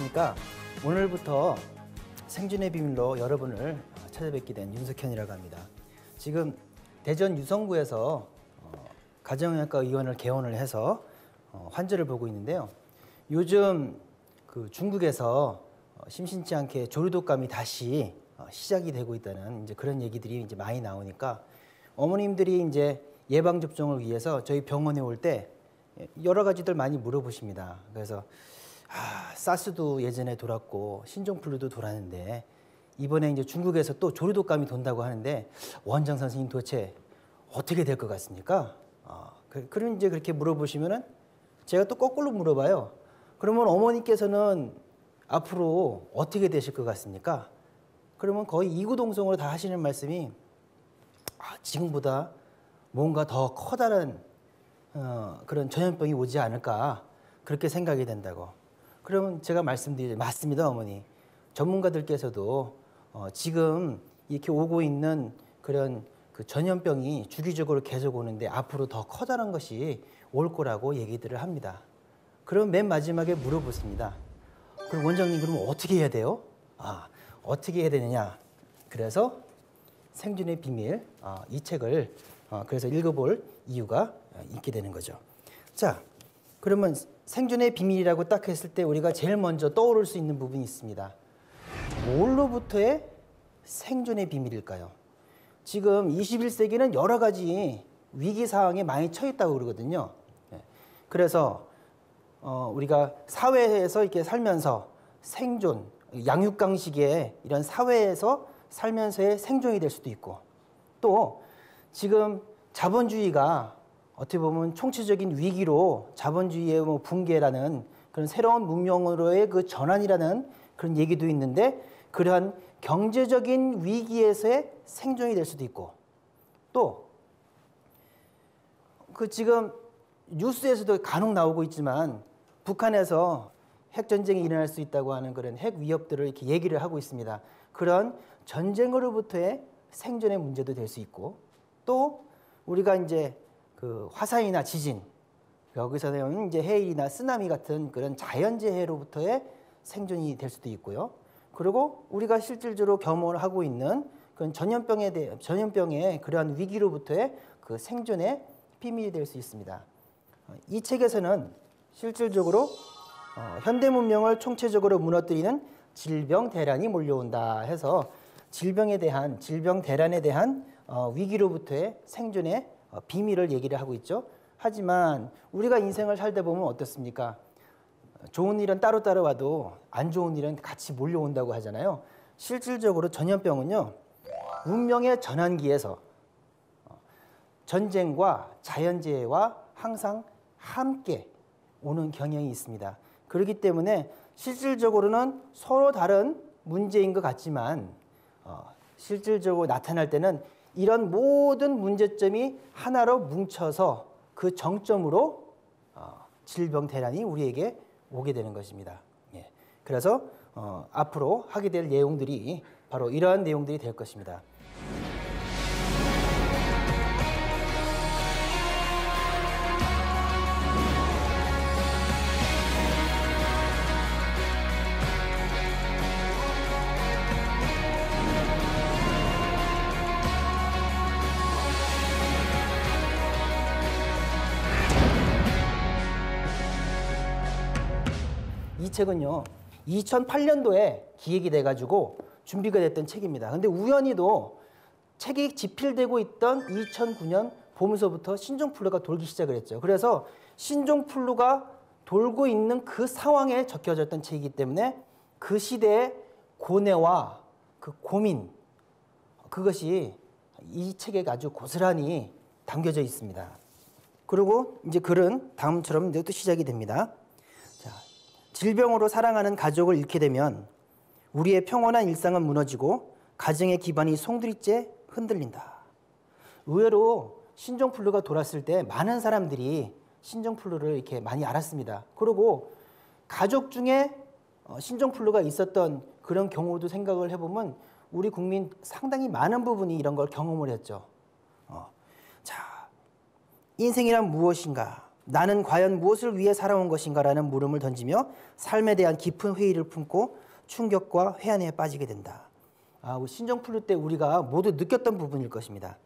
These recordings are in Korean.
안녕하십니까. 오늘부터 생존의 비밀로 여러분을 찾아뵙게 된 윤석현이라고 합니다. 지금 대전 유성구에서 가정의학과 의원을 개원을 해서 환자를 보고 있는데요. 요즘 그 중국에서 심심치 않게 조류독감이 다시 시작이 되고 있다는 이제 그런 얘기들이 이제 많이 나오니까 어머님들이 이제 예방 접종을 위해서 저희 병원에 올 때 여러 가지들 많이 물어보십니다. 그래서 사스도 예전에 돌았고 신종플루도 돌았는데 이번에 이제 중국에서 또 조류독감이 돈다고 하는데 원장 선생님 도대체 어떻게 될 것 같습니까? 그럼 이제 그렇게 물어보시면은 제가 또 거꾸로 물어봐요. 그러면 어머니께서는 앞으로 어떻게 되실 것 같습니까? 그러면 거의 이구동성으로 다 하시는 말씀이 지금보다 뭔가 더 커다란 그런 전염병이 오지 않을까 그렇게 생각이 된다고. 그러면 제가 말씀드리죠. 맞습니다, 어머니. 전문가들께서도 지금 이렇게 오고 있는 그런 그 전염병이 주기적으로 계속 오는데 앞으로 더 커다란 것이 올 거라고 얘기들을 합니다. 그럼 맨 마지막에 물어보십니다. 그럼 원장님 그러면 어떻게 해야 돼요? 어떻게 해야 되느냐? 그래서 생존의 비밀 이 책을 그래서 읽어볼 이유가 있게 되는 거죠. 자, 그러면 생존의 비밀이라고 딱 했을 때 우리가 제일 먼저 떠오를 수 있는 부분이 있습니다. 뭘로부터의 생존의 비밀일까요? 지금 21세기는 여러 가지 위기 상황에 많이 처했다고 그러거든요. 그래서 우리가 사회에서 이렇게 살면서 생존, 양육강식의 이런 사회에서 살면서의 생존이 될 수도 있고, 또 지금 자본주의가 어떻게 보면 총체적인 위기로 자본주의의 붕괴라는 그런 새로운 문명으로의 그 전환이라는 그런 얘기도 있는데, 그러한 경제적인 위기에서의 생존이 될 수도 있고, 또 그 지금 뉴스에서도 간혹 나오고 있지만 북한에서 핵전쟁이 일어날 수 있다고 하는 그런 핵 위협들을 이렇게 얘기를 하고 있습니다. 그런 전쟁으로부터의 생존의 문제도 될 수 있고, 또 우리가 이제 그 화산이나 지진, 여기서는 이제 해일이나 쓰나미 같은 그런 자연재해로부터의 생존이 될 수도 있고요. 그리고 우리가 실질적으로 경험을 하고 있는 그런 전염병의 그러한 위기로부터의 그 생존의 비밀이 될 수 있습니다. 이 책에서는 실질적으로 현대 문명을 총체적으로 무너뜨리는 질병 대란이 몰려온다 해서 질병 대란에 대한 위기로부터의 생존의 비밀을 얘기를 하고 있죠. 하지만 우리가 인생을 살다 보면 어떻습니까? 좋은 일은 따로따로 와도 안 좋은 일은 같이 몰려온다고 하잖아요. 실질적으로 전염병은요, 문명의 전환기에서 전쟁과 자연재해와 항상 함께 오는 경향이 있습니다. 그렇기 때문에 실질적으로는 서로 다른 문제인 것 같지만 실질적으로 나타날 때는 이런 모든 문제점이 하나로 뭉쳐서 그 정점으로 질병 대란이 우리에게 오게 되는 것입니다. 그래서 앞으로 하게 될 내용들이 바로 이러한 내용들이 될 것입니다. 이 책은요, 2008년도에 기획이 돼가지고 준비가 됐던 책입니다. 근데 우연히도 책이 집필되고 있던 2009년 봄서부터 신종플루가 돌기 시작을 했죠. 그래서 신종플루가 돌고 있는 그 상황에 적혀졌던 책이기 때문에 그 시대의 고뇌와 그 고민, 그것이 이 책에 아주 고스란히 담겨져 있습니다. 그리고 이제 글은 다음처럼 이제 또 시작이 됩니다. 질병으로 사랑하는 가족을 잃게 되면 우리의 평온한 일상은 무너지고 가정의 기반이 송두리째 흔들린다. 의외로 신종플루가 돌았을 때 많은 사람들이 신종플루를 이렇게 많이 알았습니다. 그리고 가족 중에 신종플루가 있었던 그런 경우도 생각을 해보면 우리 국민 상당히 많은 부분이 이런 걸 경험을 했죠. 자, 인생이란 무엇인가? 나는 과연 무엇을 위해 살아온 것인가라는 물음을 던지며 삶에 대한 깊은 회의를 품고 충격과 회한에 빠지게 된다. 신종플루 때 우리가 모두 느꼈던 부분일 것입니다.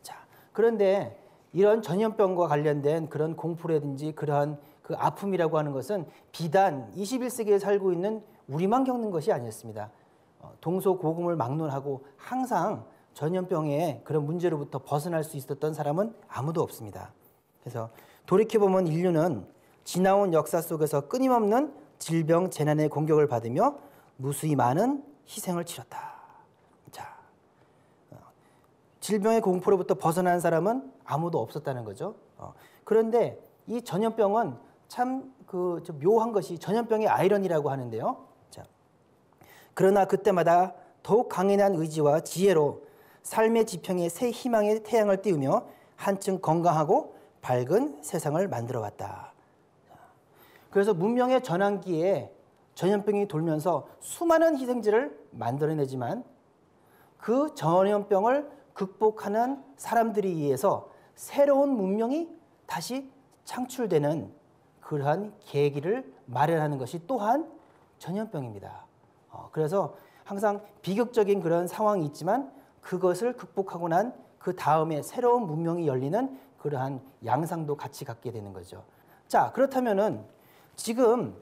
자, 그런데 이런 전염병과 관련된 그런 공포라든지 그러한 그 아픔이라고 하는 것은 비단 21세기에 살고 있는 우리만 겪는 것이 아니었습니다. 동서고금을 막론하고 항상 전염병의 그런 문제로부터 벗어날 수 있었던 사람은 아무도 없습니다. 그래서 돌이켜보면 인류는 지나온 역사 속에서 끊임없는 질병, 재난의 공격을 받으며 무수히 많은 희생을 치렀다. 자, 질병의 공포로부터 벗어난 사람은 아무도 없었다는 거죠. 그런데 이 전염병은 참 좀 묘한 것이 전염병의 아이러니라고 하는데요. 자, 그러나 그때마다 더욱 강인한 의지와 지혜로 삶의 지평에 새 희망의 태양을 띄우며 한층 건강하고 밝은 세상을 만들어 왔다. 그래서 문명의 전환기에 전염병이 돌면서 수많은 희생자를 만들어내지만 그 전염병을 극복하는 사람들에 의해서 새로운 문명이 다시 창출되는 그러한 계기를 마련하는 것이 또한 전염병입니다. 그래서 항상 비극적인 그런 상황이 있지만 그것을 극복하고 난 그 다음에 새로운 문명이 열리는 그러한 양상도 같이 갖게 되는 거죠. 자, 그렇다면은 지금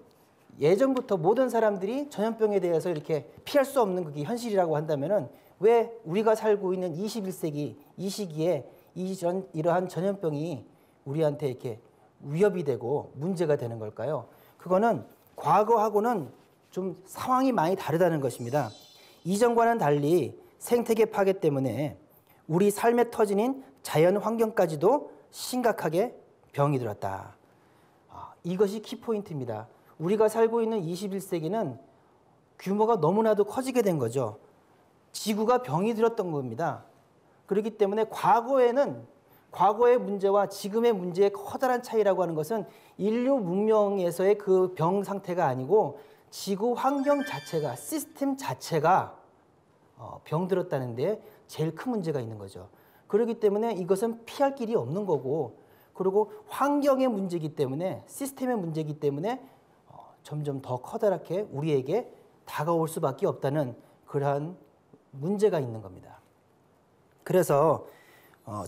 예전부터 모든 사람들이 전염병에 대해서 이렇게 피할 수 없는 그게 현실이라고 한다면은 왜 우리가 살고 있는 21세기 이 시기에 이러한 전염병이 우리한테 이렇게 위협이 되고 문제가 되는 걸까요? 그거는 과거하고는 좀 상황이 많이 다르다는 것입니다. 이전과는 달리 생태계 파괴 때문에 우리 삶의 터전인 자연 환경까지도 심각하게 병이 들었다. 이것이 키포인트입니다. 우리가 살고 있는 21세기는 규모가 너무나도 커지게 된 거죠. 지구가 병이 들었던 겁니다. 그렇기 때문에 과거의 문제와 지금의 문제의 커다란 차이라고 하는 것은 인류 문명에서의 그 병 상태가 아니고 지구 환경 자체가, 시스템 자체가 병들었다는 데 제일 큰 문제가 있는 거죠. 그렇기 때문에 이것은 피할 길이 없는 거고, 그리고 환경의 문제이기 때문에, 시스템의 문제이기 때문에 점점 더 커다랗게 우리에게 다가올 수밖에 없다는 그러한 문제가 있는 겁니다. 그래서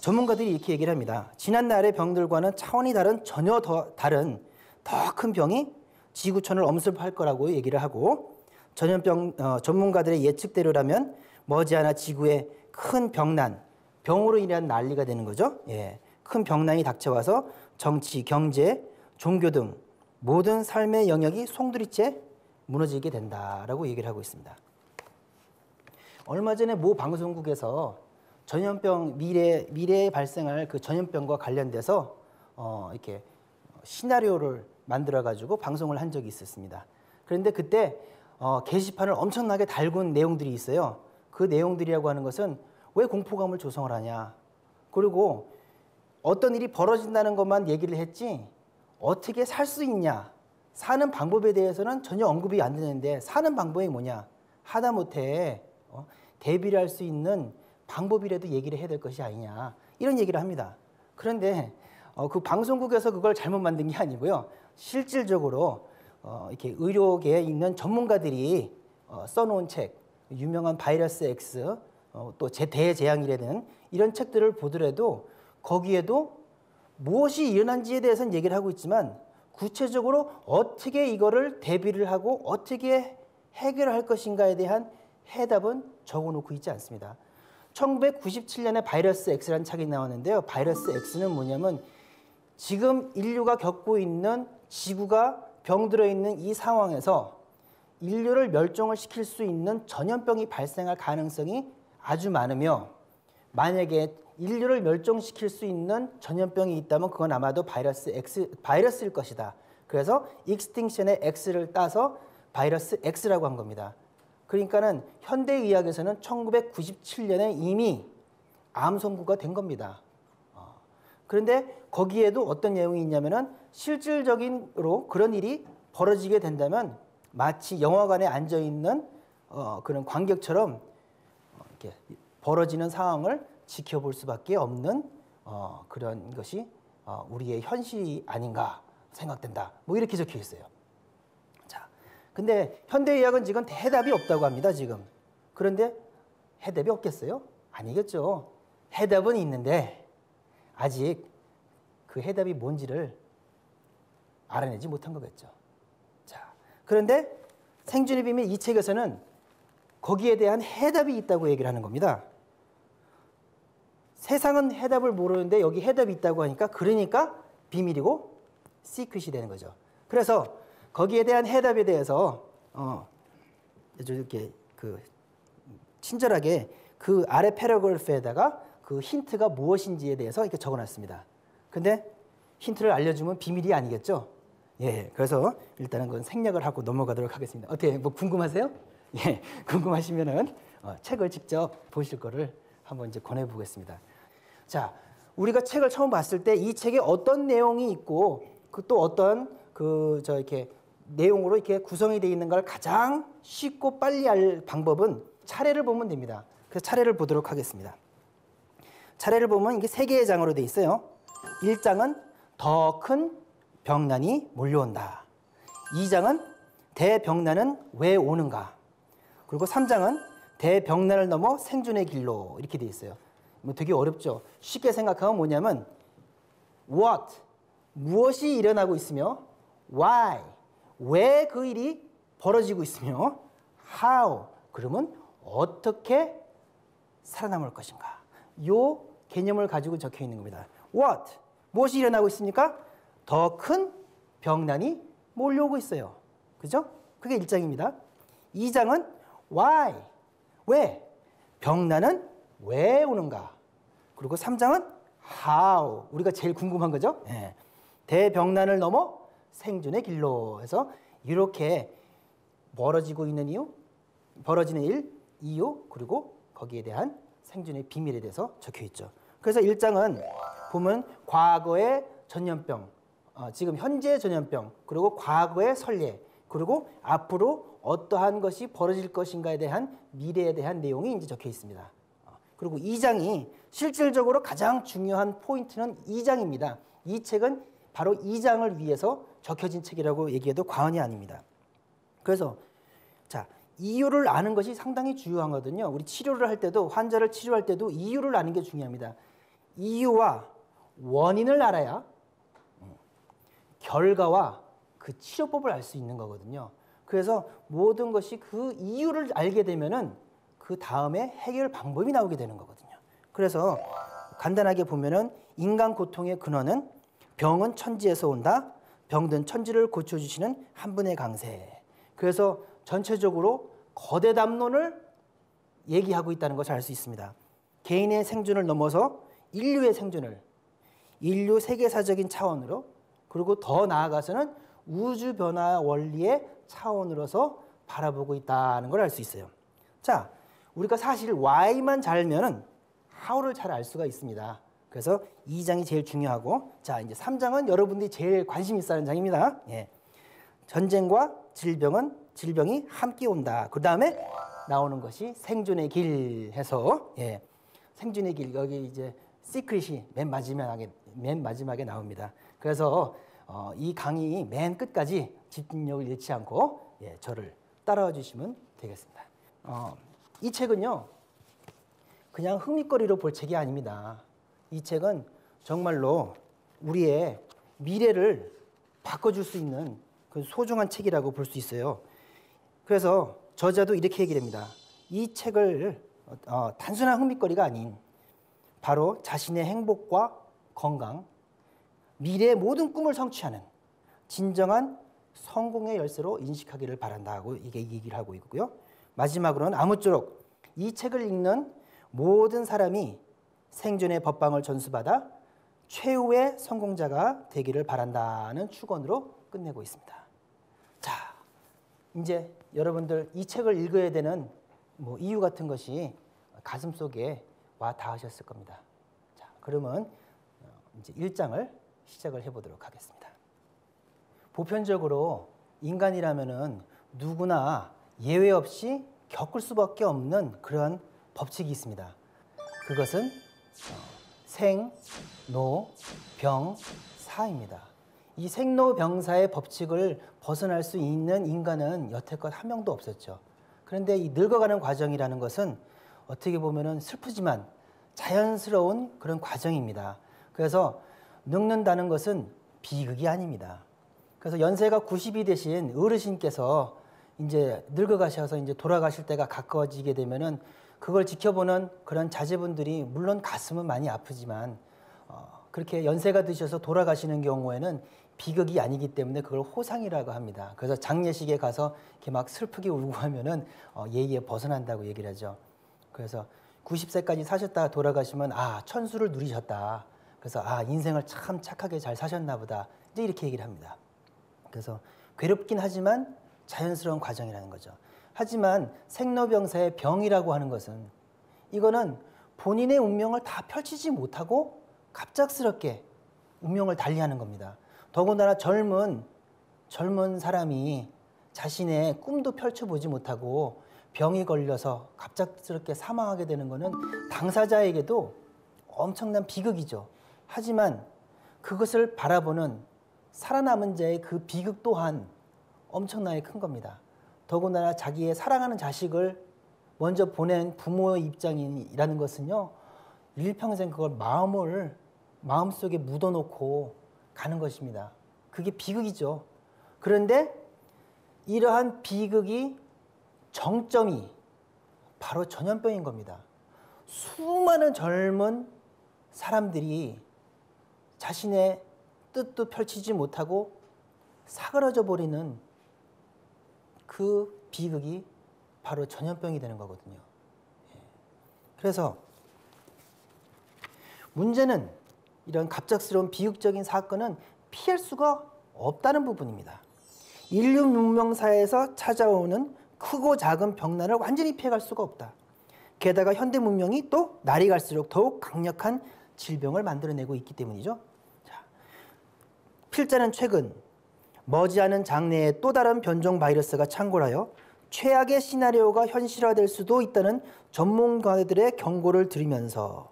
전문가들이 이렇게 얘기를 합니다. 지난날의 병들과는 차원이 다른 전혀 더 다른 더 큰 병이 지구촌을 엄습할 거라고 얘기를 하고, 전염병 전문가들의 예측대로라면 머지않아 지구에 큰 병으로 인한 난리가 되는 거죠. 예, 큰 병난이 닥쳐와서 정치, 경제, 종교 등 모든 삶의 영역이 송두리째 무너지게 된다라고 얘기를 하고 있습니다. 얼마 전에 모 방송국에서 전염병 미래에 발생할 그 전염병과 관련돼서 이렇게 시나리오를 만들어 가지고 방송을 한 적이 있었습니다. 그런데 그때 게시판을 엄청나게 달군 내용들이 있어요. 그 내용들이라고 하는 것은 왜 공포감을 조성을 하냐, 그리고 어떤 일이 벌어진다는 것만 얘기를 했지 어떻게 살 수 있냐, 사는 방법에 대해서는 전혀 언급이 안 되는데 사는 방법이 뭐냐, 하다못해 대비를 할 수 있는 방법이라도 얘기를 해야 될 것이 아니냐, 이런 얘기를 합니다. 그런데 그 방송국에서 그걸 잘못 만든 게 아니고요. 실질적으로 이렇게 의료계에 있는 전문가들이 써놓은 책, 유명한 바이러스 X, 또 대재앙이라는 이런 책들을 보더라도 거기에도 무엇이 일어난지에 대해서는 얘기를 하고 있지만 구체적으로 어떻게 이거를 대비를 하고 어떻게 해결할 것인가에 대한 해답은 적어놓고 있지 않습니다. 1997년에 바이러스 X라는 책이 나왔는데요. 바이러스 X는 뭐냐면 지금 인류가 겪고 있는, 지구가 병들어 있는 이 상황에서 인류를 멸종을 시킬 수 있는 전염병이 발생할 가능성이 아주 많으며, 만약에 인류를 멸종시킬 수 있는 전염병이 있다면 그건 아마도 바이러스일 것이다. 그래서 익스팅션의 X를 따서 바이러스 X라고 한 겁니다. 그러니까는 현대의학에서는 1997년에 이미 암 선고가 된 겁니다. 그런데 거기에도 어떤 내용이 있냐면은 실질적으로 그런 일이 벌어지게 된다면 마치 영화관에 앉아 있는 그런 관객처럼 이렇게 벌어지는 상황을 지켜볼 수밖에 없는 그런 것이 우리의 현실이 아닌가 생각된다. 뭐 이렇게 적혀 있어요. 자, 근데 현대의학은 지금 해답이 없다고 합니다. 지금. 그런데 해답이 없겠어요? 아니겠죠. 해답은 있는데 아직 그 해답이 뭔지를 알아내지 못한 거겠죠. 자, 그런데 생존의 비밀 이 책에서는 거기에 대한 해답이 있다고 얘기를 하는 겁니다. 세상은 해답을 모르는데 여기 해답이 있다고 하니까 그러니까 비밀이고 시크릿이 되는 거죠. 그래서 거기에 대한 해답에 대해서 이렇게 친절하게 그 아래 패러그래프에다가 그 힌트가 무엇인지에 대해서 이렇게 적어놨습니다. 근데 힌트를 알려주면 비밀이 아니겠죠? 예, 그래서 일단은 그건 생략을 하고 넘어가도록 하겠습니다. 어떻게 뭐 궁금하세요? 예, 궁금하시면은 책을 직접 보실 거를 한번 이제 권해보겠습니다. 자, 우리가 책을 처음 봤을 때 이 책에 어떤 내용이 있고 그 또 어떤 이렇게 내용으로 이렇게 구성이 되어 있는 걸 가장 쉽고 빨리 알 방법은 차례를 보면 됩니다. 그래서 차례를 보도록 하겠습니다. 차례를 보면 이게 3개의 장으로 되어 있어요. 1장은 더 큰 병난이 몰려온다. 2장은 대병난은 왜 오는가. 그리고 3장은 대병난을 넘어 생존의 길로 이렇게 되어 있어요. 뭐 되게 어렵죠. 쉽게 생각하면 뭐냐면 what, 무엇이 일어나고 있으며 why, 왜 그 일이 벌어지고 있으며 how, 그러면 어떻게 살아남을 것인가. 요 개념을 가지고 적혀 있는 겁니다. what, 무엇이 일어나고 있습니까? 더 큰 병난이 몰려오고 있어요. 그죠? 그게 1장입니다. 2장은 why, 왜, 병난은 왜 오는가. 그리고 3장은 how, 우리가 제일 궁금한 거죠. 예. 대병난을 넘어 생존의 길로 해서 이렇게 벌어지고 있는 이유, 벌어지는 일, 이유, 그리고 거기에 대한 생존의 비밀에 대해서 적혀 있죠. 그래서 1장은 보면 과거의 전염병, 지금 현재의 전염병, 그리고 과거의 선례, 그리고 앞으로 어떠한 것이 벌어질 것인가에 대한 미래에 대한 내용이 이제 적혀 있습니다. 그리고 2장이 실질적으로 가장 중요한 포인트는 2장입니다. 이 책은 바로 2장을 위해서 적혀진 책이라고 얘기해도 과언이 아닙니다. 그래서 자, 이유를 아는 것이 상당히 중요하거든요. 우리 치료를 할 때도, 환자를 치료할 때도 이유를 아는 게 중요합니다. 이유와 원인을 알아야 결과와 그 치료법을 알 수 있는 거거든요. 그래서 모든 것이 그 이유를 알게 되면은 그 다음에 해결 방법이 나오게 되는 거거든요. 그래서 간단하게 보면은 인간 고통의 근원은 병은 천지에서 온다. 병든 천지를 고쳐주시는 한 분의 강세. 그래서 전체적으로 거대 담론을 얘기하고 있다는 것을 알 수 있습니다. 개인의 생존을 넘어서 인류의 생존을 인류 세계사적인 차원으로, 그리고 더 나아가서는 우주 변화 원리의 차원으로서 바라보고 있다는 걸 알 수 있어요. 자, 우리가 사실 why만 잘 알면은 how를 잘 알 수가 있습니다. 그래서 2장이 제일 중요하고, 자, 이제 3장은 여러분들이 제일 관심 있어 하는 장입니다. 예. 전쟁과 질병이 함께 온다. 그 다음에 나오는 것이 생존의 길 해서, 예. 생존의 길, 여기 이제 시크릿이 맨 마지막에 나옵니다. 그래서 이 강의 맨 끝까지 집중력을 잃지 않고, 예, 저를 따라와 주시면 되겠습니다. 이 책은요, 그냥 흥미거리로 볼 책이 아닙니다. 이 책은 정말로 우리의 미래를 바꿔줄 수 있는 그 소중한 책이라고 볼 수 있어요. 그래서 저자도 이렇게 얘기를 합니다. 이 책을 단순한 흥미거리가 아닌 바로 자신의 행복과 건강, 미래의 모든 꿈을 성취하는 진정한 성공의 열쇠로 인식하기를 바란다고 이게 얘기를 하고 있고요. 마지막으로는 아무쪼록 이 책을 읽는 모든 사람이 생존의 법방을 전수받아 최후의 성공자가 되기를 바란다는 축원으로 끝내고 있습니다. 자, 이제 여러분들 이 책을 읽어야 되는 뭐 이유 같은 것이 가슴속에 와 닿으셨을 겁니다. 자, 그러면 이제 1장을 시작을 해보도록 하겠습니다. 보편적으로 인간이라면은 누구나 예외 없이 겪을 수밖에 없는 그런 법칙이 있습니다. 그것은 생, 노, 병, 사입니다. 이 생로병사의 법칙을 벗어날 수 있는 인간은 여태껏 한 명도 없었죠. 그런데 이 늙어가는 과정이라는 것은 어떻게 보면은 슬프지만 자연스러운 그런 과정입니다. 그래서 늙는다는 것은 비극이 아닙니다. 그래서 연세가 90이 되신 어르신께서 이제 늙어가셔서 이제 돌아가실 때가 가까워지게 되면은 그걸 지켜보는 그런 자제분들이 물론 가슴은 많이 아프지만 그렇게 연세가 드셔서 돌아가시는 경우에는 비극이 아니기 때문에 그걸 호상이라고 합니다. 그래서 장례식에 가서 이렇게 막 슬프게 울고 하면은 예의에 벗어난다고 얘기를 하죠. 그래서 90세까지 사셨다가 돌아가시면 아, 천수를 누리셨다. 그래서 아, 인생을 참 착하게 잘 사셨나 보다. 이제 이렇게 얘기를 합니다. 그래서 괴롭긴 하지만 자연스러운 과정이라는 거죠. 하지만 생로병사의 병이라고 하는 것은 이거는 본인의 운명을 다 펼치지 못하고 갑작스럽게 운명을 달리하는 겁니다. 더군다나 젊은 사람이 자신의 꿈도 펼쳐보지 못하고 병이 걸려서 갑작스럽게 사망하게 되는 것은 당사자에게도 엄청난 비극이죠. 하지만 그것을 바라보는 살아남은 자의 그 비극 또한 엄청나게 큰 겁니다. 더군다나 자기의 사랑하는 자식을 먼저 보낸 부모의 입장이라는 것은요, 일평생 그걸 마음속에 묻어놓고 가는 것입니다. 그게 비극이죠. 그런데 이러한 비극이 정점이 바로 전염병인 겁니다. 수많은 젊은 사람들이 자신의 뜻도 펼치지 못하고 사그러져 버리는 그 비극이 바로 전염병이 되는 거거든요. 그래서 문제는 이런 갑작스러운 비극적인 사건은 피할 수가 없다는 부분입니다. 인류 문명사에서 찾아오는 크고 작은 병난을 완전히 피해갈 수가 없다. 게다가 현대 문명이 또 날이 갈수록 더욱 강력한 질병을 만들어내고 있기 때문이죠. 자, 필자는 최근 머지않은 장래에 또 다른 변종 바이러스가 창궐하여 최악의 시나리오가 현실화될 수도 있다는 전문가들의 경고를 들으면서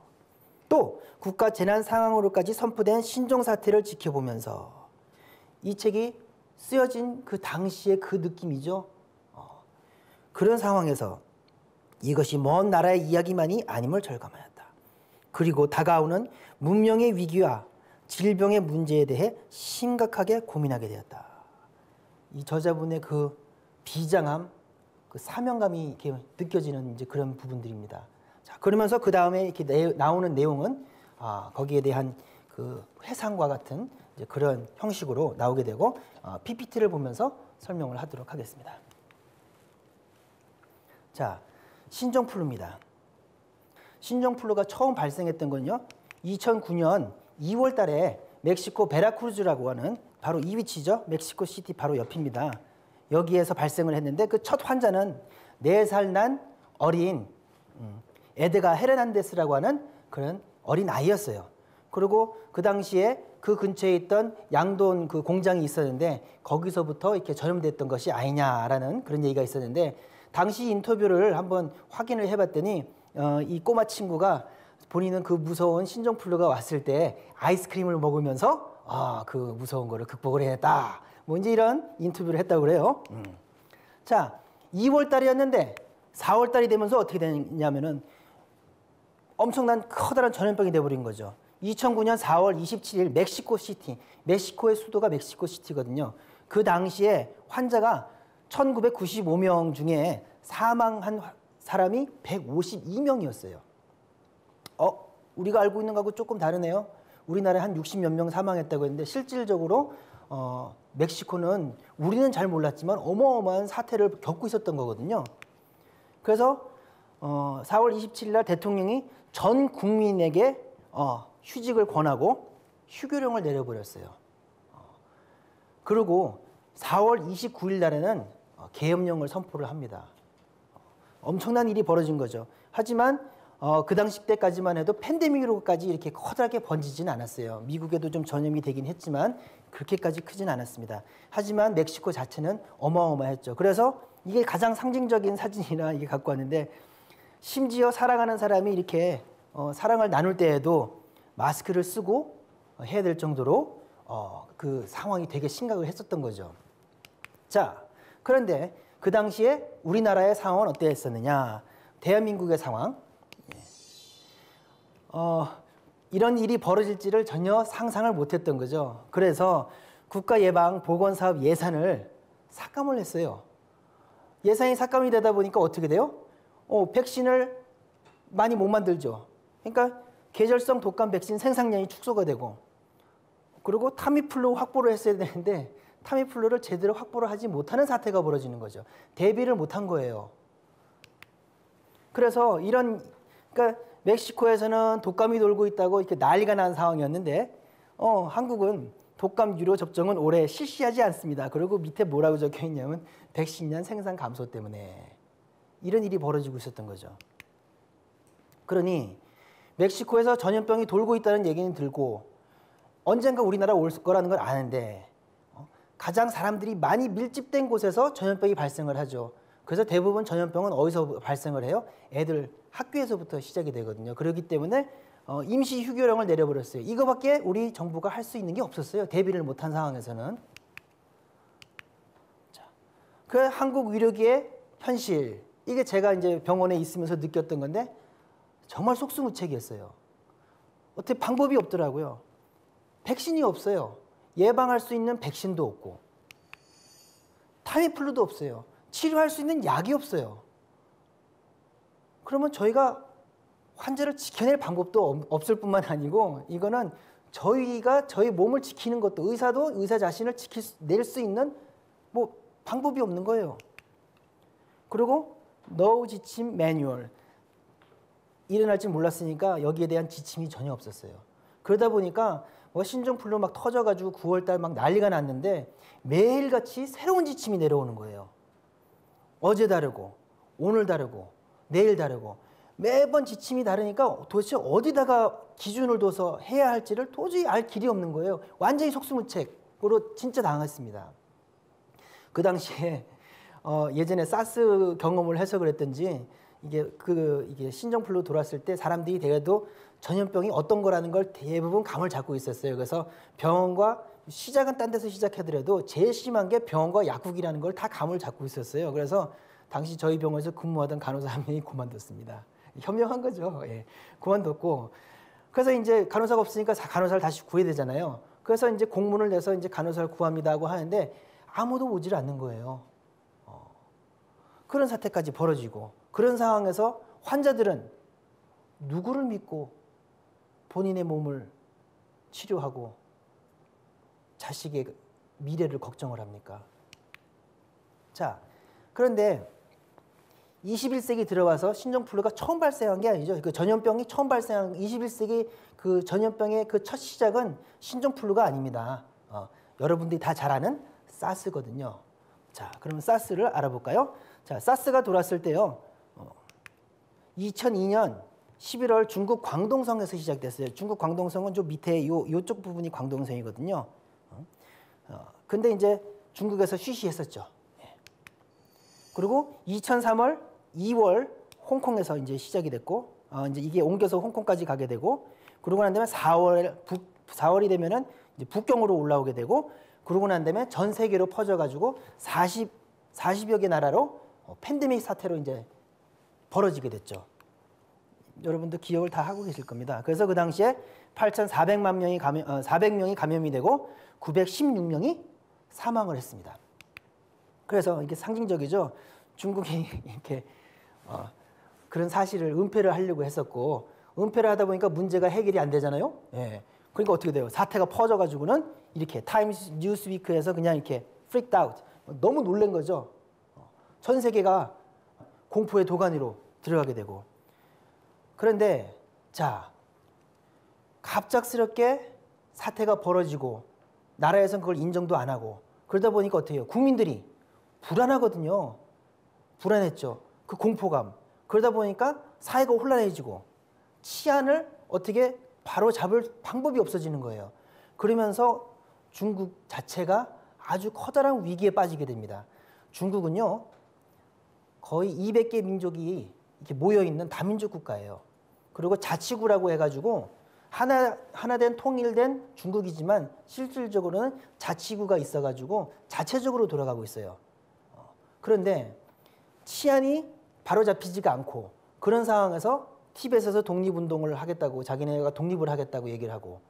또 국가 재난 상황으로까지 선포된 신종 사태를 지켜보면서 이 책이 쓰여진 그 당시의 그 느낌이죠. 그런 상황에서 이것이 먼 나라의 이야기만이 아님을 절감하였다. 그리고 다가오는 문명의 위기와 질병의 문제에 대해 심각하게 고민하게 되었다. 이 저자분의 그 비장함, 그 사명감이 이렇게 느껴지는 이제 그런 부분들입니다. 자, 그러면서 그 다음에 이렇게 나오는 내용은 거기에 대한 그 회상과 같은 이제 그런 형식으로 나오게 되고 PPT를 보면서 설명을 하도록 하겠습니다. 자, 신종플루입니다. 신종플루가 처음 발생했던 건요, 2009년 2월 달에 멕시코 베라크루즈라고 하는 바로 이 위치죠. 멕시코 시티 바로 옆입니다. 여기에서 발생을 했는데 그 첫 환자는 4살 난 어린 에드가 헤르난데스라고 하는 그런 어린 아이였어요. 그리고 그 당시에 그 근처에 있던 양돈 그 공장이 있었는데 거기서부터 이렇게 전염됐던 것이 아니냐라는 그런 얘기가 있었는데 당시 인터뷰를 한번 확인을 해봤더니 이 꼬마 친구가 본인은 그 무서운 신종플루가 왔을 때 아이스크림을 먹으면서 그 무서운 거를 극복을 해냈다. 뭐 이제 이런 인터뷰를 했다고 그래요. 자, 2월 달이었는데 4월 달이 되면서 어떻게 되냐면은 엄청난 커다란 전염병이 돼버린 거죠. 2009년 4월 27일 멕시코 시티, 멕시코의 수도가 멕시코 시티거든요. 그 당시에 환자가 1995명 중에 사망한 사람이 152명이었어요. 우리가 알고 있는 거하고 조금 다르네요. 우리나라에 한 60몇 명 사망했다고 했는데 실질적으로 멕시코는 우리는 잘 몰랐지만 어마어마한 사태를 겪고 있었던 거거든요. 그래서 4월 27일 날 대통령이 전 국민에게 휴직을 권하고 휴교령을 내려버렸어요. 그리고 4월 29일 날에는 계엄령을 선포를 합니다. 엄청난 일이 벌어진 거죠. 하지만 그 당시 때까지만 해도 팬데믹으로까지 이렇게 커다랗게 번지진 않았어요. 미국에도 좀 전염이 되긴 했지만 그렇게까지 크진 않았습니다. 하지만 멕시코 자체는 어마어마했죠. 그래서 이게 가장 상징적인 사진이라 이게 갖고 왔는데 심지어 사랑하는 사람이 이렇게 사랑을 나눌 때에도 마스크를 쓰고 해야 될 정도로 그 상황이 되게 심각을 했었던 거죠. 자, 그런데 그 당시에 우리나라의 상황은 어땠었느냐? 대한민국의 상황. 이런 일이 벌어질지를 전혀 상상을 못했던 거죠. 그래서 국가예방보건사업 예산을 삭감을 했어요. 예산이 삭감이 되다 보니까 어떻게 돼요? 백신을 많이 못 만들죠. 그러니까 계절성 독감 백신 생산량이 축소가 되고, 그리고 타미플루 확보를 했어야 되는데 타미플루를 제대로 확보를 하지 못하는 사태가 벌어지는 거죠. 대비를 못한 거예요. 그래서 그러니까 멕시코에서는 독감이 돌고 있다고 이렇게 난리가 난 상황이었는데 한국은 독감 유료 접종은 올해 실시하지 않습니다. 그리고 밑에 뭐라고 적혀 있냐면 백신량 생산 감소 때문에 이런 일이 벌어지고 있었던 거죠. 그러니 멕시코에서 전염병이 돌고 있다는 얘기는 들고 언젠가 우리나라 올 거라는 걸 아는데 가장 사람들이 많이 밀집된 곳에서 전염병이 발생을 하죠. 그래서 대부분 전염병은 어디서 발생을 해요? 애들 학교에서부터 시작이 되거든요. 그렇기 때문에 임시 휴교령을 내려버렸어요. 이거밖에 우리 정부가 할 수 있는 게 없었어요. 대비를 못한 상황에서는. 자, 그 한국 의료계의 현실, 이게 제가 이제 병원에 있으면서 느꼈던 건데 정말 속수무책이었어요. 어떻게 방법이 없더라고요. 백신이 없어요. 예방할 수 있는 백신도 없고 타미플루도 없어요. 치료할 수 있는 약이 없어요. 그러면 저희가 환자를 지켜낼 방법도 없을 뿐만 아니고 이거는 저희가 저희 몸을 지키는 것도 의사도 의사 자신을 지켜낼 수 있는 뭐 방법이 없는 거예요. 그리고 no 지침 매뉴얼, 일어날 줄 몰랐으니까 여기에 대한 지침이 전혀 없었어요. 그러다 보니까 뭐 신종플루 막 터져가지고 9월달 막 난리가 났는데 매일같이 새로운 지침이 내려오는 거예요. 어제 다르고 오늘 다르고 내일 다르고 매번 지침이 다르니까 도대체 어디다가 기준을 둬서 해야 할지를 도저히 알 길이 없는 거예요. 완전히 속수무책으로 진짜 당했습니다. 그 당시에 예전에 사스 경험을 해서 그랬던지 이게 신종플루 돌았을 때 사람들이 대개도 전염병이 어떤 거라는 걸 대부분 감을 잡고 있었어요. 그래서 병원과 시작은 딴 데서 시작하더라도 제일 심한 게 병원과 약국이라는 걸 다 감을 잡고 있었어요. 그래서 당시 저희 병원에서 근무하던 간호사 한 명이 그만뒀습니다. 현명한 거죠. 예. 그만뒀고, 그래서 이제 간호사가 없으니까 간호사를 다시 구해야 되잖아요. 그래서 이제 공문을 내서 이제 간호사를 구합니다 하고 하는데 아무도 오질 않는 거예요. 그런 사태까지 벌어지고, 그런 상황에서 환자들은 누구를 믿고 본인의 몸을 치료하고 자식의 미래를 걱정을 합니까? 자, 그런데 21세기 들어와서 신종플루가 처음 발생한 게 아니죠. 그 전염병이 처음 발생한 21세기 그 전염병의 그 첫 시작은 신종플루가 아닙니다. 여러분들이 다 잘 아는 사스거든요. 자, 그러면 사스를 알아볼까요? 자, 사스가 돌았을 때요. 2002년 11월 중국 광동성에서 시작됐어요. 중국 광동성은 좀 밑에 요쪽 부분이 광동성이거든요. 근데 이제 중국에서 쉬쉬했었죠. 그리고 2003월 2월 홍콩에서 이제 시작이 됐고, 이제 이게 옮겨서 홍콩까지 가게 되고, 그러고 난 다음에 4월이 되면은 이제 북경으로 올라오게 되고, 그러고 난 다음에 전 세계로 퍼져가지고 40여 개 나라로 팬데믹 사태로 이제 벌어지게 됐죠. 여러분도 기억을 다 하고 계실 겁니다. 그래서 그 당시에 8,400만 명이 400명이 감염이 되고 916명이 사망을 했습니다. 그래서 이게 상징적이죠. 중국이 이렇게 그런 사실을 은폐를 하려고 했었고, 은폐를 하다 보니까 문제가 해결이 안 되잖아요. 예. 그러니까 어떻게 돼요? 사태가 퍼져가지고는 이렇게 타임스 뉴스위크에서 그냥 이렇게 freaked out, 너무 놀란 거죠. 전 세계가 공포의 도가니로 들어가게 되고. 그런데 자, 갑작스럽게 사태가 벌어지고 나라에서는 그걸 인정도 안 하고 그러다 보니까 어떻게 해요? 국민들이 불안하거든요. 불안했죠. 그 공포감. 그러다 보니까 사회가 혼란해지고 치안을 어떻게 바로 잡을 방법이 없어지는 거예요. 그러면서 중국 자체가 아주 커다란 위기에 빠지게 됩니다. 중국은요, 거의 200개 민족이 이렇게 모여있는 다민족 국가예요. 그리고 자치구라고 해가지고 하나 된 통일된 중국이지만 실질적으로는 자치구가 있어가지고 자체적으로 돌아가고 있어요. 그런데 치안이 바로잡히지가 않고 그런 상황에서 티벳에서 독립운동을 하겠다고 자기네가 독립을 하겠다고 얘기를 하고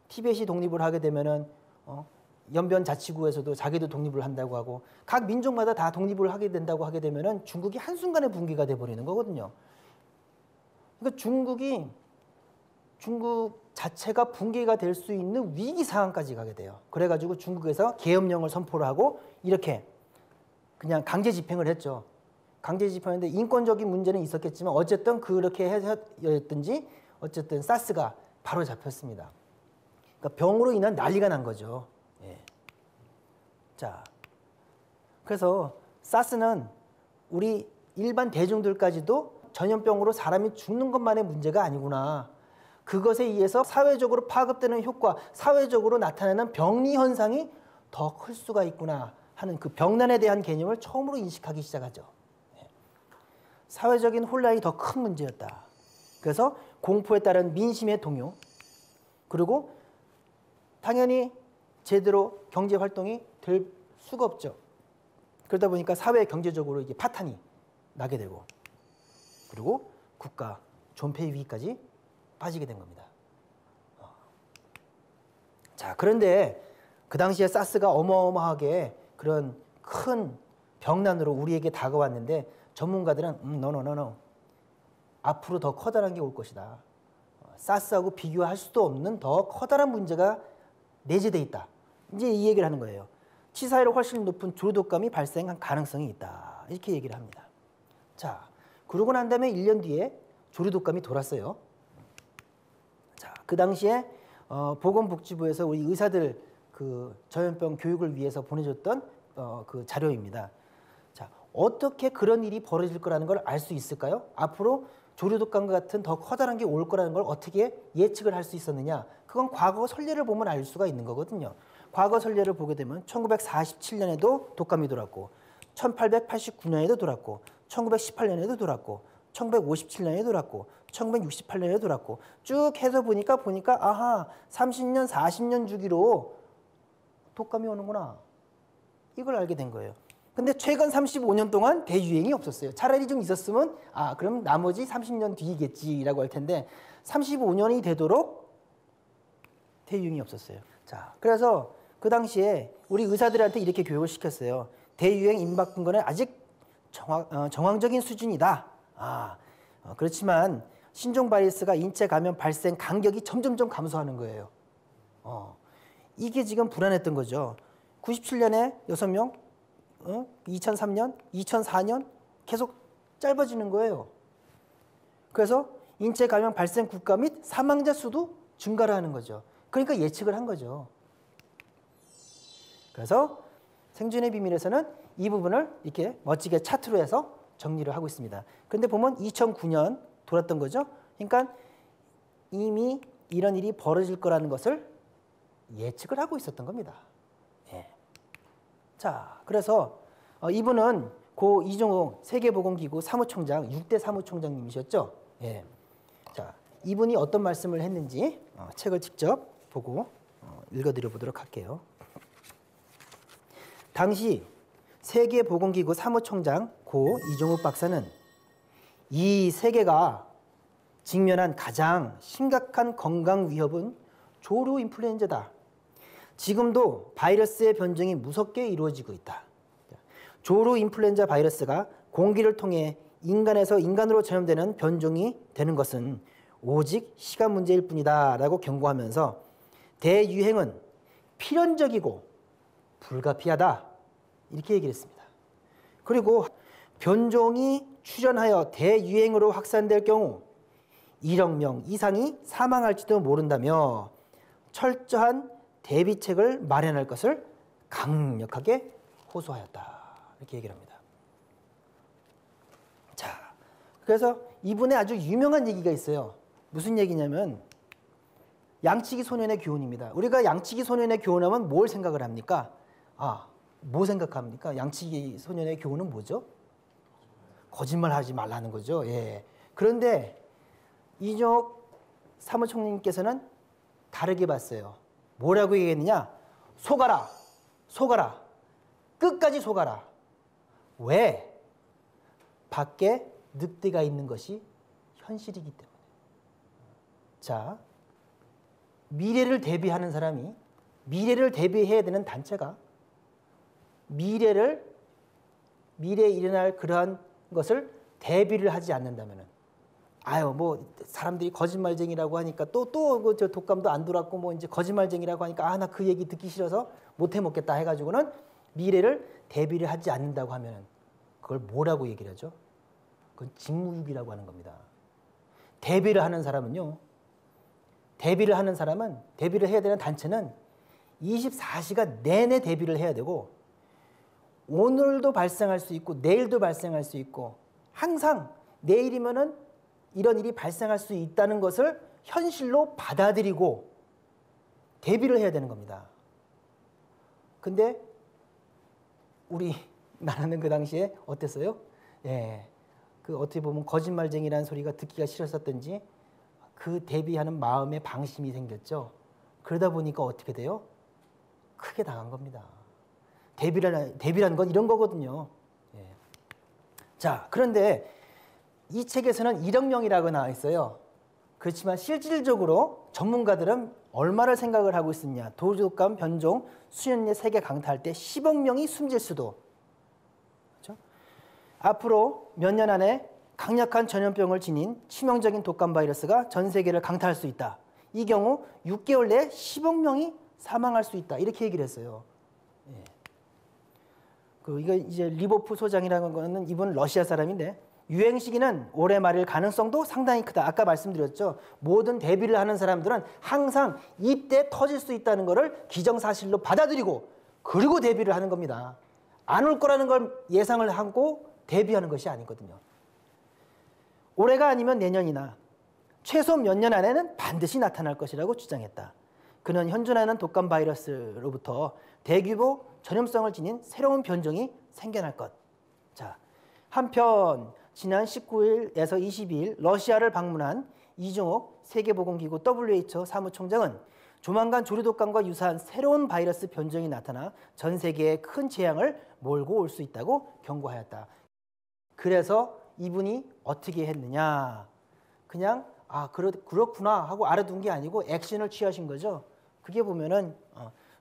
티벳이 독립을 하게 되면은 연변 자치구에서도 자기도 독립을 한다고 하고 각 민족마다 다 독립을 하게 된다고 하게 되면은 중국이 한순간에 붕괴가 돼버리는 거거든요. 그러니까 중국 자체가 붕괴가 될 수 있는 위기 상황까지 가게 돼요. 그래가지고 중국에서 계엄령을 선포를 하고 이렇게 그냥 강제 집행을 했죠. 강제 집행했는데 인권적인 문제는 있었겠지만 어쨌든 그렇게 해서였든지 어쨌든 사스가 바로 잡혔습니다. 그러니까 병으로 인한 난리가 난 거죠. 예. 자, 그래서 사스는 우리 일반 대중들까지도 전염병으로 사람이 죽는 것만의 문제가 아니구나. 그것에 의해서 사회적으로 파급되는 효과, 사회적으로 나타나는 병리 현상이 더 클 수가 있구나 하는 그 병난에 대한 개념을 처음으로 인식하기 시작하죠. 사회적인 혼란이 더 큰 문제였다. 그래서 공포에 따른 민심의 동요, 그리고 당연히 제대로 경제 활동이 될 수가 없죠. 그러다 보니까 사회 경제적으로 이게 파탄이 나게 되고, 그리고 국가 존폐 위기까지 빠지게 된 겁니다. 자, 그런데 그 당시에 사스가 어마어마하게 그런 큰 병난으로 우리에게 다가왔는데 전문가들은 no. 앞으로 더 커다란 게 올 것이다. 사스하고 비교할 수도 없는 더 커다란 문제가 내재돼 있다. 이제 이 얘기를 하는 거예요. 치사율이 훨씬 높은 조류독감이 발생한 가능성이 있다. 이렇게 얘기를 합니다. 자, 그러고 난 다음에 1년 뒤에 조류독감이 돌았어요. 자, 그 당시에 보건복지부에서 우리 의사들 그 전염병 교육을 위해서 보내줬던 그 자료입니다. 자, 어떻게 그런 일이 벌어질 거라는 걸 알 수 있을까요? 앞으로 조류독감과 같은 더 커다란 게 올 거라는 걸 어떻게 예측을 할 수 있었느냐? 그건 과거 선례를 보면 알 수가 있는 거거든요. 과거 선례를 보게 되면 1947년에도 독감이 돌았고 1889년에도 돌았고 1918년에도 돌았고 1957년에 돌았고 1968년에 돌았고 쭉 해서 보니까 아하 30년 40년 주기로 독감이 오는구나. 이걸 알게 된 거예요. 근데 최근 35년 동안 대유행이 없었어요. 차라리 좀 있었으면 그럼 나머지 30년 뒤이겠지라고 할 텐데 35년이 되도록 대유행이 없었어요. 자, 그래서 그 당시에 우리 의사들한테 이렇게 교육을 시켰어요. 대유행 임박 근거는 아직 정황적인 수준이다. 그렇지만 신종 바이러스가 인체 감염 발생 간격이 점점점 감소하는 거예요. 이게 지금 불안했던 거죠. 97년에 6명, 2003년, 2004년 계속 짧아지는 거예요. 그래서 인체 감염 발생 국가 및 사망자 수도 증가를 하는 거죠. 그러니까 예측을 한 거죠. 그래서 생존의 비밀에서는 이 부분을 이렇게 멋지게 차트로 해서 정리를 하고 있습니다. 그런데 보면 2009년 돌았던 거죠. 그러니까 이미 이런 일이 벌어질 거라는 것을 예측을 하고 있었던 겁니다. 예. 자, 그래서 이분은 고 이종욱 세계보건기구 사무총장, 6대 사무총장님이셨죠. 예. 자, 이분이 어떤 말씀을 했는지 책을 직접 보고 읽어드려 보도록 할게요. 당시 세계보건기구 사무총장 고 이종욱 박사는 이 세계가 직면한 가장 심각한 건강 위협은 조류 인플루엔자다. 지금도 바이러스의 변종이 무섭게 이루어지고 있다. 조류 인플루엔자 바이러스가 공기를 통해 인간에서 인간으로 전염되는 변종이 되는 것은 오직 시간 문제일 뿐이다 라고 경고하면서 대유행은 필연적이고 불가피하다 이렇게 얘기를 했습니다. 그리고 변종이 출현하여 대유행으로 확산될 경우 1억 명 이상이 사망할지도 모른다며 철저한 대비책을 마련할 것을 강력하게 호소하였다. 이렇게 얘기를 합니다. 자, 그래서 이분의 아주 유명한 얘기가 있어요. 무슨 얘기냐면 양치기 소년의 교훈입니다. 우리가 양치기 소년의 교훈하면 뭘 생각을 합니까? 뭐 생각합니까? 양치기 소년의 교훈은 뭐죠? 거짓말하지 말라는 거죠. 예. 그런데 이종욱 사무총장님께서는 다르게 봤어요. 뭐라고 얘기했느냐? 속아라. 속아라. 끝까지 속아라. 왜? 밖에 늑대가 있는 것이 현실이기 때문에. 자, 미래를 대비하는 사람이, 미래를 대비해야 되는 단체가 미래에 일어날 그러한 것을 대비를 하지 않는다면은, 아유, 뭐, 사람들이 거짓말쟁이라고 하니까 저 독감도 안 돌았고, 뭐, 이제 거짓말쟁이라고 하니까, 아, 나 그 얘기 듣기 싫어서 못 해먹겠다 해가지고는 미래를 대비를 하지 않는다고 하면은, 그걸 뭐라고 얘기를 하죠? 그건 직무유기라고 하는 겁니다. 대비를 하는 사람은요, 대비를 해야 되는 단체는 24시간 내내 대비를 해야 되고, 오늘도 발생할 수 있고, 내일도 발생할 수 있고, 항상 내일이면은 이런 일이 발생할 수 있다는 것을 현실로 받아들이고 대비를 해야 되는 겁니다. 근데 나는 그 당시에 어땠어요? 예, 그 어떻게 보면 거짓말쟁이라는 소리가 듣기가 싫었었던지 그 대비하는 마음에 방심이 생겼죠. 그러다 보니까 어떻게 돼요? 크게 당한 겁니다. 대비라는 건 이런 거거든요. 예. 자, 그런데 이 책에서는 1억 명이라고 나와 있어요. 그렇지만 실질적으로 전문가들은 얼마를 생각을 하고 있었냐. 도적감 변종 수년내 세계 강타할 때 10억 명이 숨질 수도. 그렇죠? 앞으로 몇 년 안에 강력한 전염병을 지닌 치명적인 독감 바이러스가 전 세계를 강타할 수 있다. 이 경우 6개월 내에 10억 명이 사망할 수 있다. 이렇게 얘기를 했어요. 예. 이거 이제 리보프 소장이라는 거는 이분 러시아 사람인데, 유행 시기는 올해 말일 가능성도 상당히 크다. 아까 말씀드렸죠. 모든 대비를 하는 사람들은 항상 이때 터질 수 있다는 것을 기정사실로 받아들이고 그리고 대비를 하는 겁니다. 안 올 거라는 걸 예상을 하고 대비하는 것이 아니거든요. 올해가 아니면 내년이나 최소 몇 년 안에는 반드시 나타날 것이라고 주장했다. 그는 현존하는 독감 바이러스로부터 대규모 전염성을 지닌 새로운 변종이 생겨날 것. 자, 한편 지난 19일에서 22일 러시아를 방문한 이종옥 세계보건기구 WHO 사무총장은 조만간 조류독감과 유사한 새로운 바이러스 변종이 나타나 전 세계에 큰 재앙을 몰고 올 수 있다고 경고하였다. 그래서 이분이 어떻게 했느냐. 그냥 그렇구나 하고 알아둔 게 아니고 액션을 취하신 거죠. 그게 보면은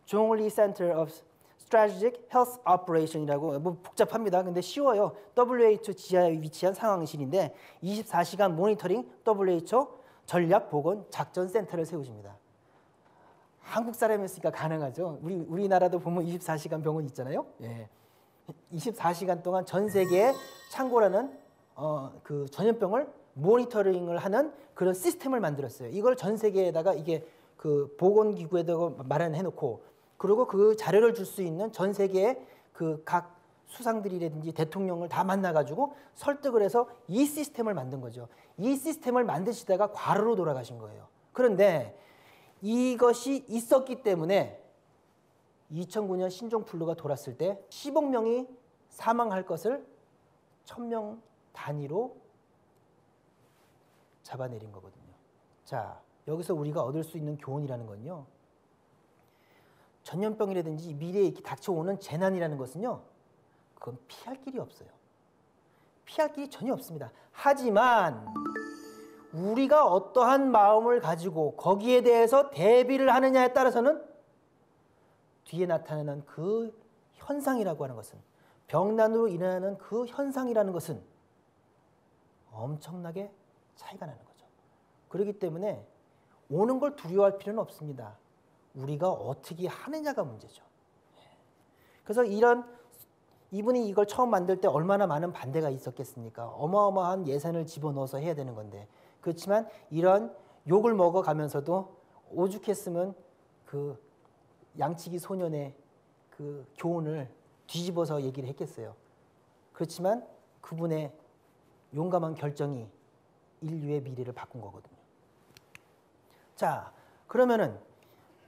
종리 Center of Strategic Health Operation이라고, 뭐 복잡합니다. 근데 쉬워요. WHO 지하에 위치한 상황실인데 24시간 모니터링 WHO 전략보건작전센터를 세우십니다. 한국 사람이었으니까 가능하죠. 우리나라도 보면 24시간 병원 있잖아요. 예. 24시간 동안 전 세계에 창고라는 그 전염병을 모니터링을 하는 그런 시스템을 만들었어요. 이걸 전 세계에다가 이게 그 보건기구에다가 마련해 놓고, 그리고 그 자료를 줄 수 있는 전 세계의 그 각 수상들이라든지 대통령을 다 만나가지고 설득을 해서 이 시스템을 만든 거죠. 이 시스템을 만드시다가 과로로 돌아가신 거예요. 그런데 이것이 있었기 때문에 2009년 신종플루가 돌았을 때 10억 명이 사망할 것을 1000명 단위로 잡아내린 거거든요. 자, 여기서 우리가 얻을 수 있는 교훈이라는 건요, 전염병이라든지 미래에 이렇게 닥쳐오는 재난이라는 것은요, 그건 피할 길이 없어요. 피할 길이 전혀 없습니다. 하지만 우리가 어떠한 마음을 가지고 거기에 대해서 대비를 하느냐에 따라서는 뒤에 나타나는 그 현상이라고 하는 것은, 병난으로 일어나는 그 현상이라는 것은 엄청나게 차이가 나는 거죠. 그렇기 때문에 오는 걸 두려워할 필요는 없습니다. 우리가 어떻게 하느냐가 문제죠. 그래서 이분이 이걸 처음 만들 때 얼마나 많은 반대가 있었겠습니까? 어마어마한 예산을 집어넣어서 해야 되는 건데. 그렇지만 이런 욕을 먹어가면서도 오죽했으면 그 양치기 소년의 그 교훈을 뒤집어서 얘기를 했겠어요. 그렇지만 그분의 용감한 결정이 인류의 미래를 바꾼 거거든요. 자, 그러면은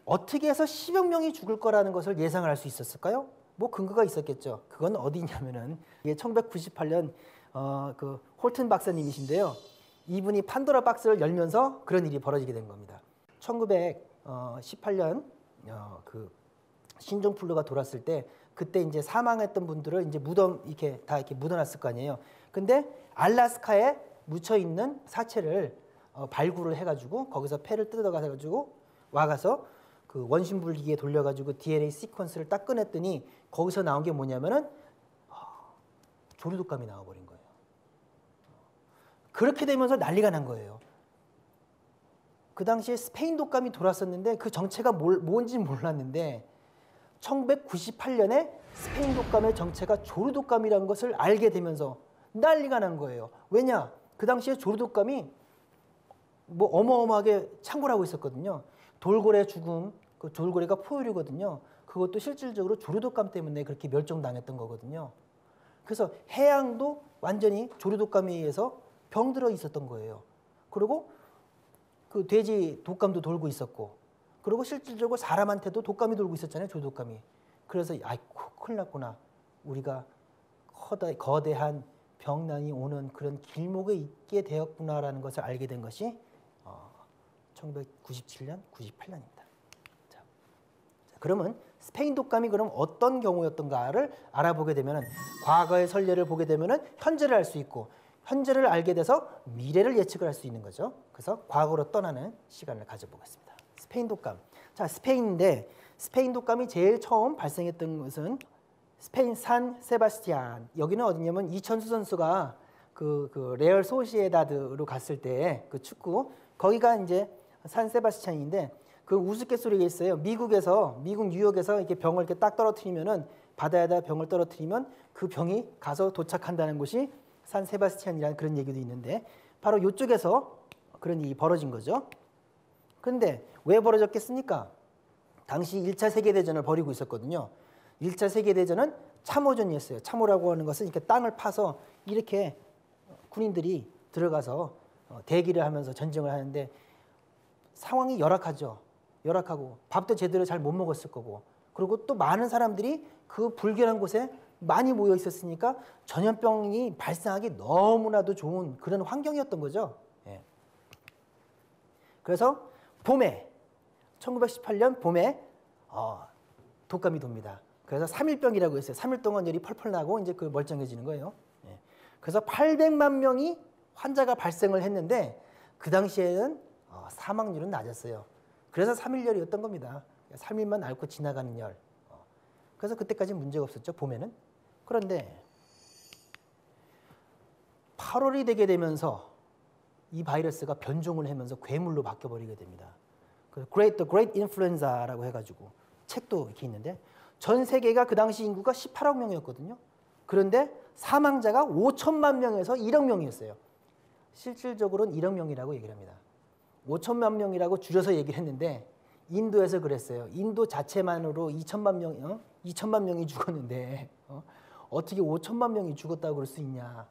어떻게 해서 10억 명이 죽을 거라는 것을 예상을 할 수 있었을까요? 뭐 근거가 있었겠죠. 그건 어디냐면은 이게 1998년 그 홀튼 박사님이신데요. 이분이 판도라 박스를 열면서 그런 일이 벌어지게 된 겁니다. 18년 그 신종플루가 돌았을 때 그때 이제 사망했던 분들을 이제 무덤 이렇게 다 이렇게 묻어놨을 거 아니에요. 근데 알래스카에 묻혀 있는 사체를 발굴을 해가지고 거기서 폐를 뜯어가지고 와가서 그 원심불기기에 돌려가지고 DNA 시퀀스를 딱 꺼냈더니 거기서 나온 게 뭐냐면은 조류독감이 나와버린 거예요. 그렇게 되면서 난리가 난 거예요. 그 당시에 스페인 독감이 돌았었는데 그 정체가 뭔지 몰랐는데 1998년에 스페인 독감의 정체가 조류독감이라는 것을 알게 되면서 난리가 난 거예요. 왜냐? 그 당시에 조류독감이 뭐 어마어마하게 창궐하고 있었거든요. 돌고래 죽음, 그 돌고래가 포유류거든요. 그것도 실질적으로 조류독감 때문에 그렇게 멸종당했던 거거든요. 그래서 해양도 완전히 조류독감에 의해서 병들어 있었던 거예요. 그리고 그 돼지 독감도 돌고 있었고, 그리고 실질적으로 사람한테도 독감이 돌고 있었잖아요, 조류독감이. 그래서 아이고 큰일 났구나. 우리가 거대한 병난이 오는 그런 길목에 있게 되었구나라는 것을 알게 된 것이 1997년, 98년입니다. 자, 그러면 스페인 독감이 그럼 어떤 경우였던가를 알아보게 되면 과거의 선례를 보게 되면 현재를 알 수 있고 현재를 알게 돼서 미래를 예측을 할 수 있는 거죠. 그래서 과거로 떠나는 시간을 가져보겠습니다. 스페인 독감. 자, 스페인인데 스페인 독감이 제일 처음 발생했던 것은 스페인 산 세바스티안. 여기는 어디냐면 이천수 선수가 그 레얼 소시에다드로 갔을 때 그 축구 거기가 이제 산 세바스티안인데 그 우스갯소리가 있어요. 미국 뉴욕에서 이렇게 병을 이렇게 딱 떨어뜨리면은 바다에다 병을 떨어뜨리면 그 병이 가서 도착한다는 곳이 산 세바스티안이라는 그런 얘기도 있는데 바로 이쪽에서 그런 일이 벌어진 거죠. 그런데 왜 벌어졌겠습니까? 당시 1차 세계대전을 벌이고 있었거든요. 1차 세계대전은 참호전이었어요. 참호라고 하는 것은 이렇게 땅을 파서 이렇게 군인들이 들어가서 대기를 하면서 전쟁을 하는데 상황이 열악하죠. 열악하고 밥도 제대로 잘 못 먹었을 거고 그리고 또 많은 사람들이 그 불결한 곳에 많이 모여 있었으니까 전염병이 발생하기 너무나도 좋은 그런 환경이었던 거죠. 예. 그래서 봄에 1918년 봄에 독감이 돕니다. 그래서 3일병이라고 했어요. 3일 동안 열이 펄펄 나고 이제 그 멀쩡해지는 거예요. 예. 그래서 800만 명이 환자가 발생을 했는데 그 당시에는 사망률은 낮았어요. 그래서 3일열이었던 겁니다. 3일만 앓고 지나가는 열. 그래서 그때까지 문제가 없었죠. 봄에는. 그런데 8월이 되게 되면서 이 바이러스가 변종을 하면서 괴물로 바뀌어버리게 됩니다. The Great Influenza라고 해가지고 책도 이렇게 있는데 전 세계가 그 당시 인구가 18억 명이었거든요. 그런데 사망자가 5천만 명에서 1억 명이었어요. 실질적으로는 1억 명이라고 얘기를 합니다. 5천만 명이라고 줄여서 얘기를 했는데 인도에서 그랬어요. 인도 자체만으로 2천만 명이 죽었는데 어떻게 5천만 명이 죽었다고 그럴 수 있냐.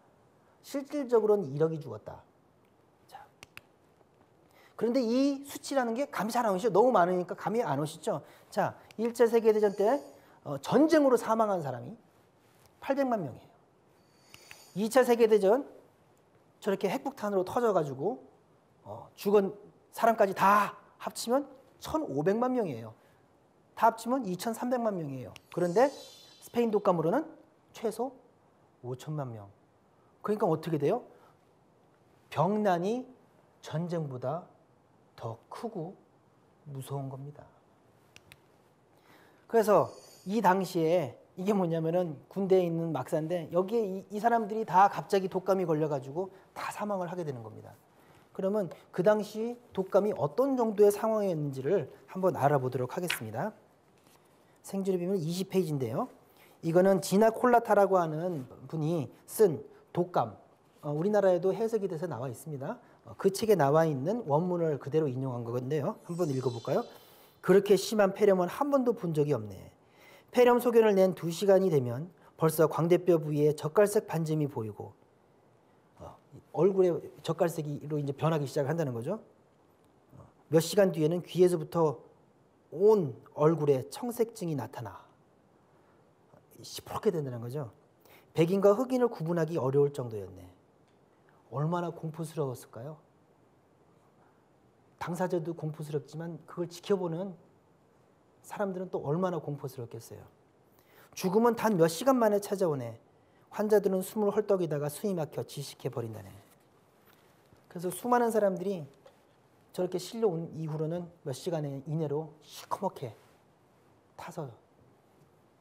실질적으로는 1억이 죽었다. 자, 그런데 이 수치라는 게 감이 잘 안 오시죠. 너무 많으니까 감이 안 오시죠. 자, 1차 세계대전 때 전쟁으로 사망한 사람이 800만 명이에요. 2차 세계대전 저렇게 핵폭탄으로 터져가지고 죽은 사람까지 다 합치면 1,500만 명이에요. 다 합치면 2,300만 명이에요. 그런데 스페인 독감으로는 최소 5천만 명. 그러니까 어떻게 돼요? 병난이 전쟁보다 더 크고 무서운 겁니다. 그래서 이 당시에 이게 뭐냐면은 군대에 있는 막사인데 여기에 이 사람들이 다 갑자기 독감이 걸려가지고 다 사망을 하게 되는 겁니다. 그러면 그 당시 독감이 어떤 정도의 상황이었는지를 한번 알아보도록 하겠습니다. 생존의 비밀 20페이지인데요. 이거는 지나 콜라타라고 하는 분이 쓴 독감. 우리나라에도 해석이 돼서 나와 있습니다. 그 책에 나와 있는 원문을 그대로 인용한 건데요. 한번 읽어볼까요? 그렇게 심한 폐렴은 한 번도 본 적이 없네. 폐렴 소견을 낸 2시간이 되면 벌써 광대뼈 부위에 젓갈색 반점이 보이고 얼굴에 젓갈색으로 이제 변하기 시작한다는 거죠. 몇 시간 뒤에는 귀에서부터 온 얼굴에 청색증이 나타나 시퍼렇게 된다는 거죠. 백인과 흑인을 구분하기 어려울 정도였네. 얼마나 공포스러웠을까요? 당사자도 공포스럽지만 그걸 지켜보는 사람들은 또 얼마나 공포스럽겠어요. 죽음은 단 몇 시간 만에 찾아오네. 환자들은 숨을 헐떡이다가 숨이 막혀 질식해버린다네. 그래서 수많은 사람들이 저렇게 실려온 이후로는 몇 시간 이내로 시커멓게 타서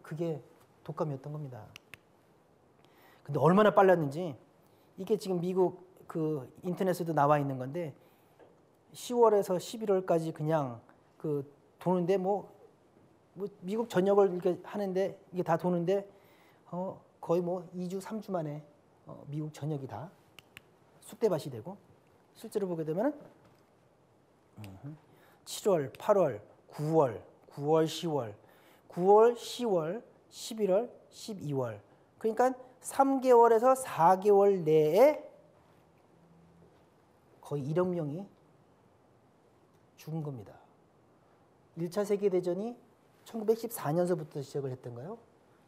그게 독감이었던 겁니다. 근데 얼마나 빨랐는지 이게 지금 미국 그 인터넷에도 나와 있는 건데 10월에서 11월까지 그냥 그 도는데 뭐 미국 전역을 이렇게 하는데 이게 다 도는데 거의 뭐 2주 3주 만에 미국 전역이 다 쑥대밭이 되고 실제로 보게 되면은 7월, 8월, 9월, 10월, 10월, 11월, 12월. 그러니까 3개월에서 4개월 내에 거의 1억 명이 죽은 겁니다. 1차 세계대전이 1914년서부터 시작을 했던가요?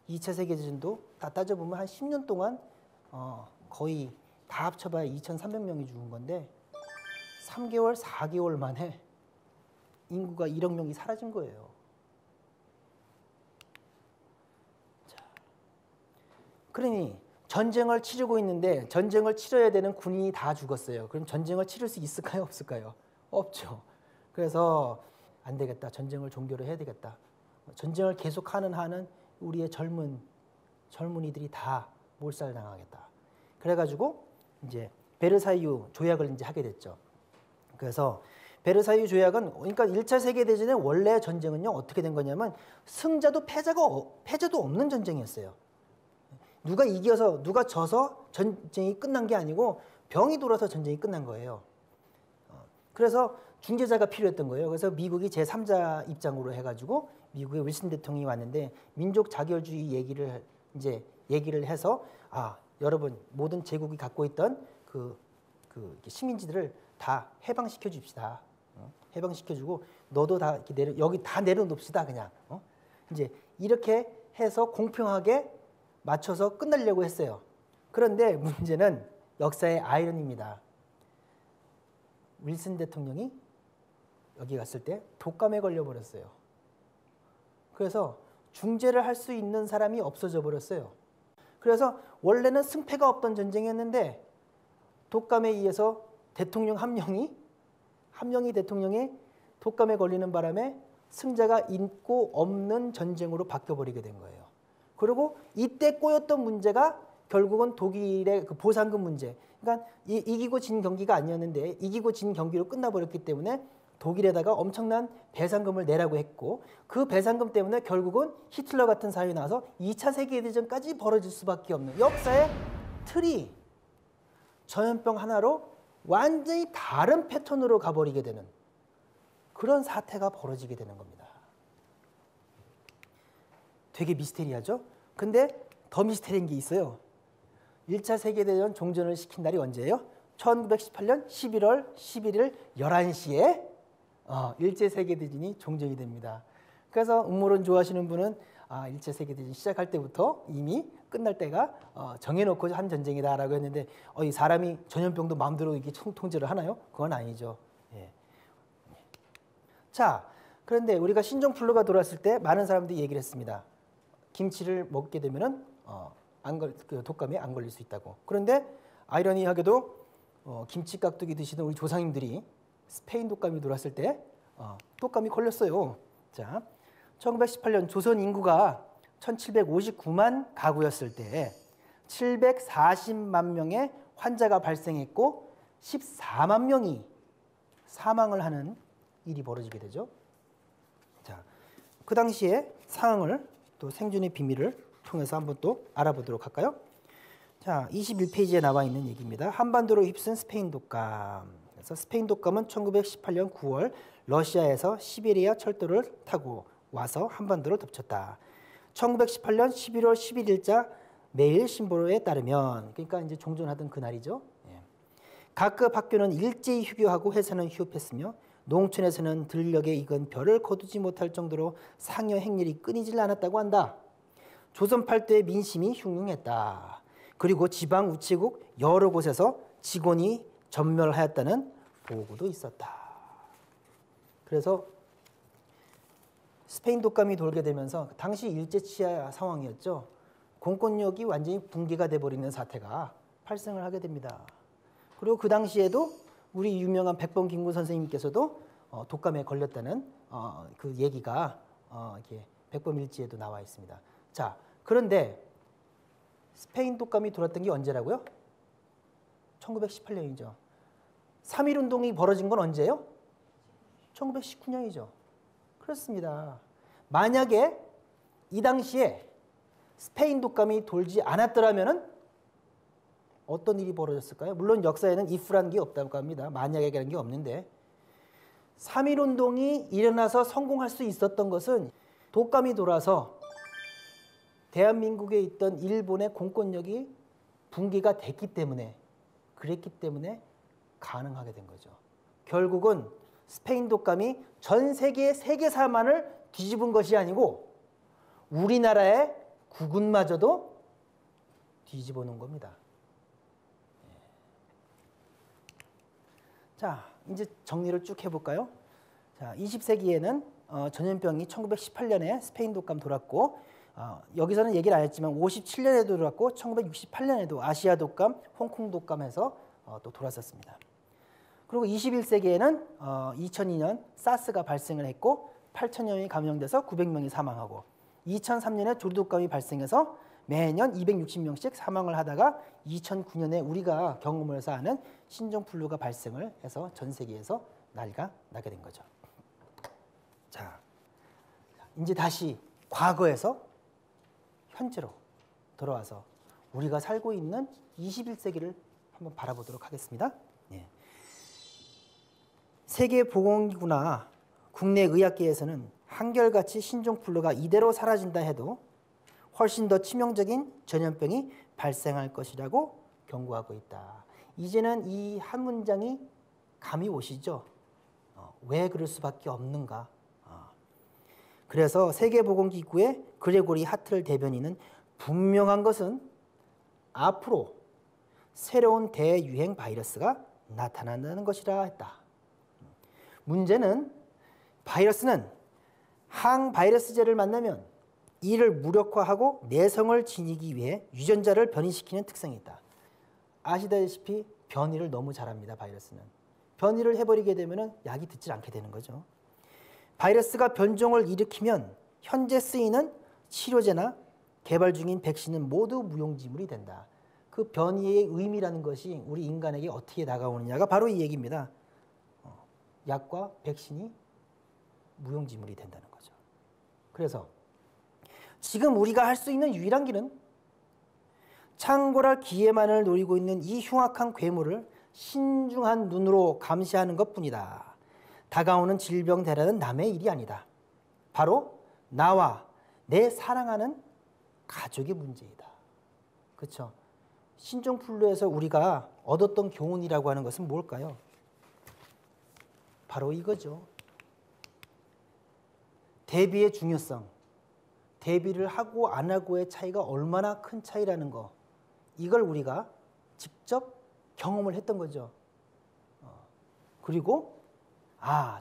2차 세계대전도 다 따져보면 한 10년 동안 거의 다 합쳐봐야 2,300명이 죽은 건데 3개월, 4개월 만에 인구가 1억 명이 사라진 거예요. 자, 그러니 전쟁을 치르고 있는데 전쟁을 치러야 되는 군인이 다 죽었어요. 그럼 전쟁을 치를 수 있을까요? 없을까요? 없죠. 그래서 안 되겠다. 전쟁을 종결을 해야 되겠다. 전쟁을 계속하는 한은 우리의 젊은이들이 다 몰살당하겠다. 그래가지고 이제 베르사유 조약을 이제 하게 됐죠. 그래서 베르사유 조약은 그러니까 1차 세계대전의 원래 전쟁은요 어떻게 된 거냐면 승자도 패자도 없는 전쟁이었어요. 누가 이겨서 누가 져서 전쟁이 끝난 게 아니고 병이 돌아서 전쟁이 끝난 거예요. 그래서 중재자가 필요했던 거예요. 그래서 미국이 제3자 입장으로 해가지고 미국의 윌슨 대통령이 왔는데 민족 자결주의 얘기를 해서 여러분 모든 제국이 갖고 있던 그 식민지들을 다 해방시켜 줍시다. 해방시켜주고 너도 다 이렇게 여기 다 내려놓읍시다 그냥. 이제 이렇게 해서 공평하게 맞춰서 끝내려고 했어요. 그런데 문제는 역사의 아이러니입니다. 윌슨 대통령이 여기 갔을 때 독감에 걸려버렸어요. 그래서 중재를 할 수 있는 사람이 없어져 버렸어요. 그래서 원래는 승패가 없던 전쟁이었는데 독감에 의해서 대통령 한 명이 대통령이 독감에 걸리는 바람에 승자가 있고 없는 전쟁으로 바뀌어버리게 된 거예요. 그리고 이때 꼬였던 문제가 결국은 독일의 그 보상금 문제. 그러니까 이기고 진 경기가 아니었는데 이기고 진 경기로 끝나버렸기 때문에 독일에다가 엄청난 배상금을 내라고 했고 그 배상금 때문에 결국은 히틀러 같은 사회가 나와서 2차 세계대전까지 벌어질 수밖에 없는 역사의 틀이 전염병 하나로 완전히 다른 패턴으로 가버리게 되는 그런 사태가 벌어지게 되는 겁니다. 되게 미스테리하죠? 근데 더 미스테리한 게 있어요. 1차 세계대전 종전을 시킨 날이 언제예요? 1918년 11월 11일 11시에 일제 세계대전이 종전이 됩니다. 그래서 음모론 좋아하시는 분은 일제 세계대전 시작할 때부터 이미 끝날 때가 정해놓고 한 전쟁이다라고 했는데 이 사람이 전염병도 마음대로 이렇게 통제를 하나요? 그건 아니죠. 예. 자, 그런데 우리가 신종플루가 돌았을 때 많은 사람들이 얘기를 했습니다. 김치를 먹게 되면은 독감에 안 걸릴 수 있다고. 그런데 아이러니하게도 김치 깍두기 드시던 우리 조상님들이 스페인 독감이 돌았을 때 독감이 걸렸어요. 자, 1918년 조선 인구가 1759만 가구였을 때 740만 명의 환자가 발생했고 14만 명이 사망을 하는 일이 벌어지게 되죠. 자, 그 당시의 상황을 또 생존의 비밀을 통해서 한번 또 알아보도록 할까요? 자, 21페이지에 나와 있는 얘기입니다. 한반도로 휩쓴 스페인 독감. 그래서 스페인 독감은 1918년 9월 러시아에서 시베리아 철도를 타고 와서 한반도를 덮쳤다. 1918년 11월 11일자 매일 신보로에 따르면 그러니까 이제 종전하던 그날이죠. 예. 각급 학교는 일제히 휴교하고 회사는 휴업했으며 농촌에서는 들녘에 익은 벼를 거두지 못할 정도로 상여 행렬이 끊이질 않았다고 한다. 조선 팔도의 민심이 흉흉했다. 그리고 지방 우체국 여러 곳에서 직원이 전멸하였다는 보고도 있었다. 그래서 스페인 독감이 돌게 되면서 당시 일제치하 상황이었죠. 공권력이 완전히 붕괴가 돼버리는 사태가 발생을 하게 됩니다. 그리고 그 당시에도 우리 유명한 백범 김구 선생님께서도 독감에 걸렸다는 그 얘기가 이렇게 백범일지에도 나와 있습니다. 자, 그런데 스페인 독감이 돌았던 게 언제라고요? 1918년이죠. 3.1운동이 벌어진 건 언제예요? 1919년이죠. 그렇습니다. 만약에 이 당시에 스페인 독감이 돌지 않았더라면 어떤 일이 벌어졌을까요? 물론 역사에는 if라는 게 없다고 합니다. 만약에라는 게 없는데 3.1운동이 일어나서 성공할 수 있었던 것은 독감이 돌아서 대한민국에 있던 일본의 공권력이 붕괴가 됐기 때문에 그랬기 때문에 가능하게 된 거죠. 결국은 스페인 독감이 전 세계의 세계사만을 뒤집은 것이 아니고 우리나라의 국운마저도 뒤집어 놓은 겁니다. 자, 이제 정리를 쭉 해볼까요? 자, 20세기에는 전염병이 1918년에 스페인 독감 돌았고 여기서는 얘기를 안 했지만 57년에도 돌았고 1968년에도 아시아 독감, 홍콩 독감에서 또 돌았었습니다. 그리고 21세기에는 2002년 사스가 발생을 했고 8,000명이 감염돼서 900명이 사망하고 2003년에 조류독감이 발생해서 매년 260명씩 사망을 하다가 2009년에 우리가 경험을 해서 아는 신종플루가 발생을 해서 전 세계에서 난리가 나게 된 거죠. 자, 이제 다시 과거에서 현재로 돌아와서 우리가 살고 있는 21세기를 한번 바라보도록 하겠습니다. 예. 세계보건기구나 국내 의학계에서는 한결같이 신종플루가 이대로 사라진다 해도 훨씬 더 치명적인 전염병이 발생할 것이라고 경고하고 있다. 이제는 이 한 문장이 감이 오시죠? 왜 그럴 수밖에 없는가? 그래서 세계보건기구의 그레고리 하틀 대변인은 분명한 것은 앞으로 새로운 대유행 바이러스가 나타난다는 것이라 했다. 문제는 바이러스는 항바이러스제를 만나면 이를 무력화하고 내성을 지니기 위해 유전자를 변이시키는 특성이 있다. 아시다시피 변이를 너무 잘합니다. 바이러스는. 변이를 해버리게 되면 약이 듣지 않게 되는 거죠. 바이러스가 변종을 일으키면 현재 쓰이는 치료제나 개발 중인 백신은 모두 무용지물이 된다. 그 변이의 의미라는 것이 우리 인간에게 어떻게 다가오느냐가 바로 이 얘기입니다. 약과 백신이 무용지물이 된다는 거죠. 그래서 지금 우리가 할 수 있는 유일한 길은 창궐할 기회만을 노리고 있는 이 흉악한 괴물을 신중한 눈으로 감시하는 것뿐이다. 다가오는 질병 대란은 남의 일이 아니다. 바로 나와 내 사랑하는 가족의 문제이다. 그렇죠? 신종플루에서 우리가 얻었던 교훈이라고 하는 것은 뭘까요? 바로 이거죠. 대비의 중요성, 대비를 하고 안 하고의 차이가 얼마나 큰 차이라는 거, 이걸 우리가 직접 경험을 했던 거죠. 그리고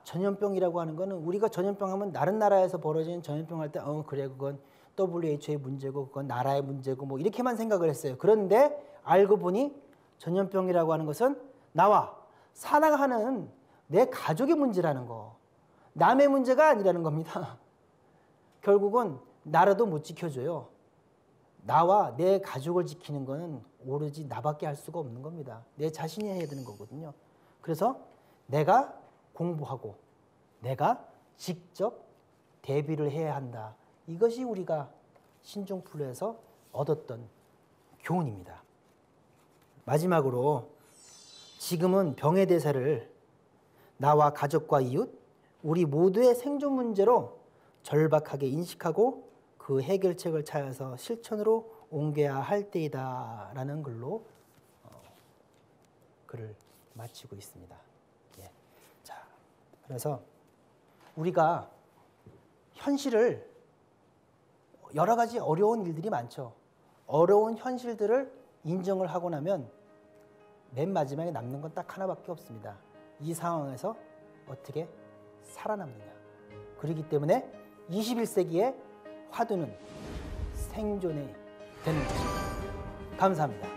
전염병이라고 하는 거는 우리가 전염병 하면 다른 나라에서 벌어지는 전염병 할 때 그래 그건 WHO의 문제고 그건 나라의 문제고 뭐 이렇게만 생각을 했어요. 그런데 알고 보니 전염병이라고 하는 것은 나와 사랑하는 내 가족의 문제라는 거, 남의 문제가 아니라는 겁니다. 결국은 나라도 못 지켜줘요. 나와 내 가족을 지키는 거는 오로지 나밖에 할 수가 없는 겁니다. 내 자신이 해야 되는 거거든요. 그래서 내가 공부하고 내가 직접 대비를 해야 한다. 이것이 우리가 신종플루에서 얻었던 교훈입니다. 마지막으로 지금은 병의 대사를 나와 가족과 이웃, 우리 모두의 생존 문제로 절박하게 인식하고 그 해결책을 찾아서 실천으로 옮겨야 할 때이다 라는 글로 글을 마치고 있습니다. 예. 자, 그래서 우리가 현실을 여러 가지 어려운 일들이 많죠. 어려운 현실들을 인정을 하고 나면 맨 마지막에 남는 건 딱 하나밖에 없습니다. 이 상황에서 어떻게 살아남느냐. 그렇기 때문에 21세기의 화두는 생존이 되는 것입니다. 감사합니다.